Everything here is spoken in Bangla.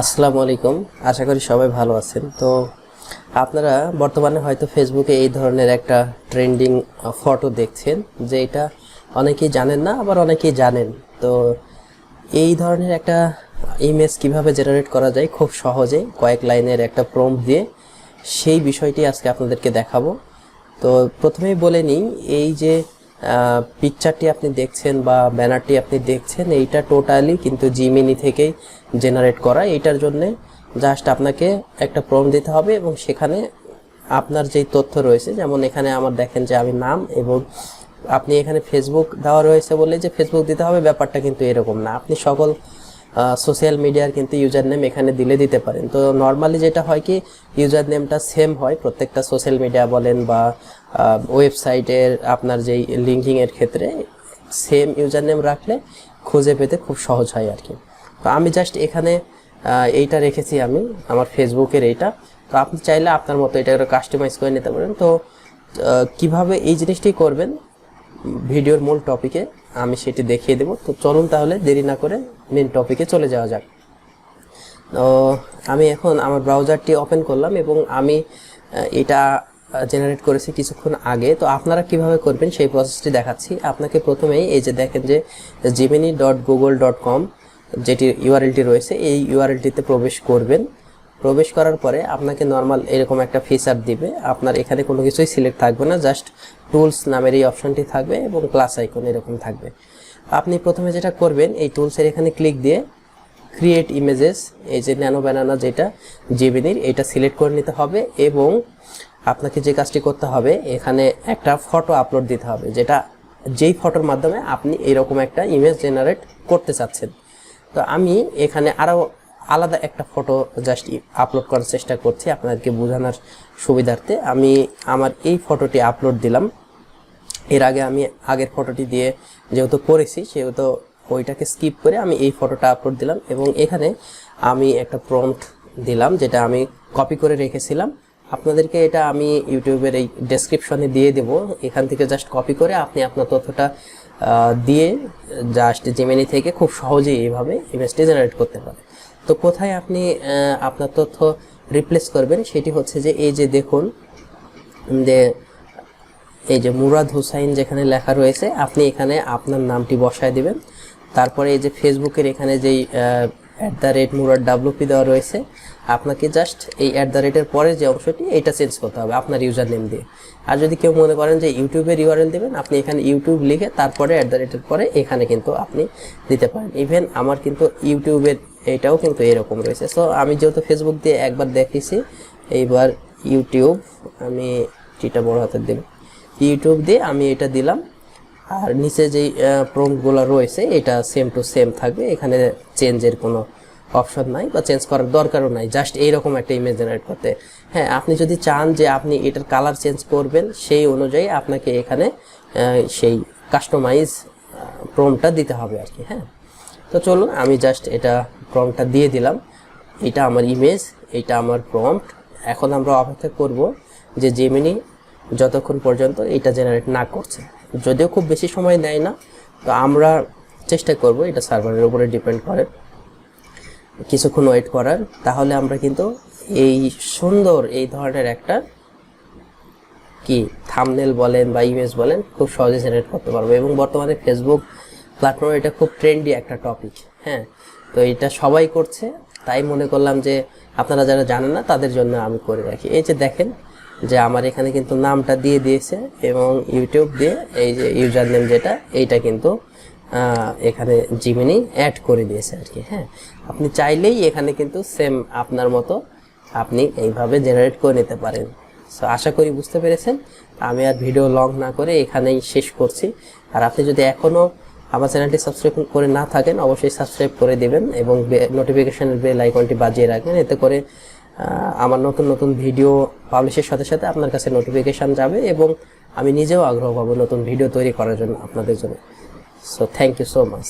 আসসালামু আলাইকুম। আশা করি সবাই ভালো আছেন। তো আপনারা বর্তমানে হয়তো ফেসবুকে এই ধরনের একটা ট্রেন্ডিং ফটো দেখছেন, যে এটা অনেকেই জানেন না, আবার অনেকেই জানেন। তো এই ধরনের একটা ইমেজ কিভাবে জেনারেট করা যায় খুব সহজে কয়েক লাইনের একটা প্রম্পট দিয়ে, সেই বিষয়টি আজকে আপনাদেরকে দেখাবো। তো প্রথমেই বলে নিই, এই যে পিকচারটি আপনি দেখছেন বা ব্যানারটি আপনি দেখছেন, এইটা টোটালি কিন্তু জিমিনি থেকেই জেনারেট করা। এইটার জন্যে জাস্ট আপনাকে একটা প্রম্পট দিতে হবে এবং সেখানে আপনার যেই তথ্য রয়েছে, যেমন এখানে আমার দেখেন যে আমি নাম, এবং আপনি এখানে ফেসবুক দেওয়া রয়েছে বলে যে ফেসবুক দিতে হবে, ব্যাপারটা কিন্তু এরকম না। আপনি সকল সোশ্যাল মিডিয়ার কিন্তু ইউজার নেম এখানে দিতে পারেন। তো নর্মালি যেটা হয় কি, ইউজার নেমটা সেম হয় প্রত্যেকটা সোশ্যাল মিডিয়া বলেন বা ওয়েবসাইটের আপনার যেই লিঙ্কিংয়ের ক্ষেত্রে সেম ইউজার নেম রাখলে খুঁজে পেতে খুব সহজ হয় আর কি। তো আমি জাস্ট এখানে এইটা রেখেছি, আমি আমার ফেসবুকের এইটা। তো আপনি চাইলে আপনার মতো এটা কাস্টমাইজ করে নিতে পারেন। তো কিভাবে এই জিনিসটি করবেন ভিডিওর মূল টপিকে আমি সেটি দেখিয়ে দেব। তো চলুন তাহলে দেরি না করে মেন টপিকে চলে যাওয়া যাক। তো আমি এখন আমার ব্রাউজারটি ওপেন করলাম এবং আমি এটা জেনারেট করেছি কিছুক্ষণ আগে। তো আপনারা কিভাবে করবেন সেই প্রসেসটি দেখাচ্ছি আপনাকে। প্রথমেই এই যে দেখেন যে gemini.google.com যেটি ইউআরএলটি রয়েছে, এই ইউআরএলটিতে প্রবেশ করবেন। প্রবেশ করার পরে আপনাকে নর্মাল এরকম একটা ফিচার দিবে। আপনার এখানে কোনো কিছুই সিলেক্ট থাকবে না, জাস্ট টুলস নামের এই অপশনটি থাকবে এবং প্লাস আইকন এরকম থাকবে। আপনি প্রথমে যেটা করবেন, এই টুলসের এখানে ক্লিক দিয়ে ক্রিয়েট ইমেজেস, এই যে ন্যানো ব্যানানা যেটা জেমিনির, এটা সিলেক্ট করে নিতে হবে এবং আপনাকে যে কাজটি করতে হবে, এখানে একটা ফটো আপলোড দিতে হবে, যেই ফটোর মাধ্যমে আপনি এরকম একটা ইমেজ জেনারেট করতে চাচ্ছেন। তো আমি এখানে আরও আলাদা একটা ফটো জাস্ট আপলোড করার চেষ্টা করছি আপনাদেরকে বোঝানোর সুবিধার্থে। আমি আমার এই ফটোটি আপলোড দিলাম। এর আগে আমি আগের ফটোটি দিয়ে যেহেতু করেছি, সেহেতু ওইটাকে স্কিপ করে আমি এই ফটোটা আপলোড দিলাম এবং এখানে আমি একটা প্রম্পট দিলাম, যেটা আমি কপি করে রেখেছিলাম। আপনাদেরকে এটা আমি ইউটিউবের এই ডেসক্রিপশনে দিয়ে দেব, এখান থেকে জাস্ট কপি করে আপনি আপনার তথ্যটা দিয়ে জাস্ট জেমিনি থেকে খুব সহজেই এইভাবে ইমেজটি জেনারেট করতে পারেন। তো কোথায় আপনি আপনার তথ্য রিপ্লেস করবেন সেটি হচ্ছে যে এই যে দেখুন যে এই যে মুরাদ হুসাইন যেখানে লেখা রয়েছে, আপনি এখানে আপনার নামটি বসায় দিবেন। তারপরে এই যে ফেসবুকের এখানে যেই @মুরাদ দেওয়া রয়েছে, আপনাকে জাস্ট এই @এর পরে যে অংশটি এটা চেঞ্জ করতে হবে আপনার ইউজার নেম দিয়ে। আর যদি কেউ মনে করেন যে ইউটিউবের ইউআরএল দেবেন, আপনি এখানে ইউটিউব লিখে তারপরে @এর পরে এখানে কিন্তু আপনি দিতে পারেন। ইভেন আমার কিন্তু ইউটিউবের এইটাও কিন্তু এরকম রয়েছে। সো আমি যেহেতু ফেসবুক দিয়ে একবার দেখেছি, এইবার ইউটিউব, আমি এটা বড় হাতের দেব, ইউটিউব দিয়ে আমি এটা দিলাম। আর নিচে যেই প্রম্পটগুলো রয়েছে এটা সেম টু সেম থাকবে, এখানে চেঞ্জের কোনো অপশন নাই বা চেঞ্জ করার দরকারও নাই, জাস্ট এইরকম একটা ইমেজ জেনারেট করতে। হ্যাঁ, আপনি যদি চান যে আপনি এটার কালার চেঞ্জ করবেন, সেই অনুযায়ী আপনাকে এখানে সেই কাস্টমাইজ প্রম্পটটা দিতে হবে আর কি। হ্যাঁ, তো চলুন আমি জাস্ট এটা প্রম্পটটা দিয়ে দিলাম। এটা আমার ইমেজ, এটা আমার প্রম্পট। এখন আমরা অপেক্ষা করব যে জেমিনি যতক্ষণ পর্যন্ত এটা জেনারেট না করছে। যদিও খুব বেশি সময় নেয় না, তো আমরা চেষ্টা করব, এটা সার্ভারের উপরে ডিপেন্ড করে, কিছুক্ষণ ওয়েট করার। তাহলে আমরা কিন্তু এই সুন্দর এই ধরনের একটা কি থাম্বনেল বলেন বা ইমেজ বলেন খুব সহজে জেনারেট করতে পারবো। এবং বর্তমানে ফেসবুক প্ল্যাটফর্মে এটা খুব ট্রেন্ডি একটা টপিক। হ্যাঁ, তো এটা সবাই করছে, তাই মনে করলাম যে আপনারা যারা জানেন না তাদের জন্য আমি করে রাখি। এই যে দেখেন যে আমার এখানে কিন্তু নামটা দিয়ে দিয়েছে এবং ইউটিউব দিয়ে এই যে ইউজার নেম যেটা, এইটা কিন্তু এখানে জিমিনি অ্যাড করে দিয়েছে আর কি। হ্যাঁ, আপনি চাইলেই এখানে কিন্তু সেম আপনার মতো আপনি এইভাবে জেনারেট করে নিতে পারেন। সো আশা করি বুঝতে পেরেছেন। আমি আর ভিডিও লং না করে এখানেই শেষ করছি। আর আপনি যদি এখনও আমার চ্যানেলটি সাবস্ক্রাইব করে না থাকেন, অবশ্যই সাবস্ক্রাইব করে দেবেন এবং নোটিফিকেশনের বেল আইকনটি বাজিয়ে রাখবেন। এতে করে আমার নতুন নতুন ভিডিও পাবলিশের সাথে সাথে আপনার কাছে নোটিফিকেশান যাবে এবং আমি নিজেও আগ্রহ পাবো নতুন ভিডিও তৈরি করার জন্য আপনাদের জন্য। So thank you so much.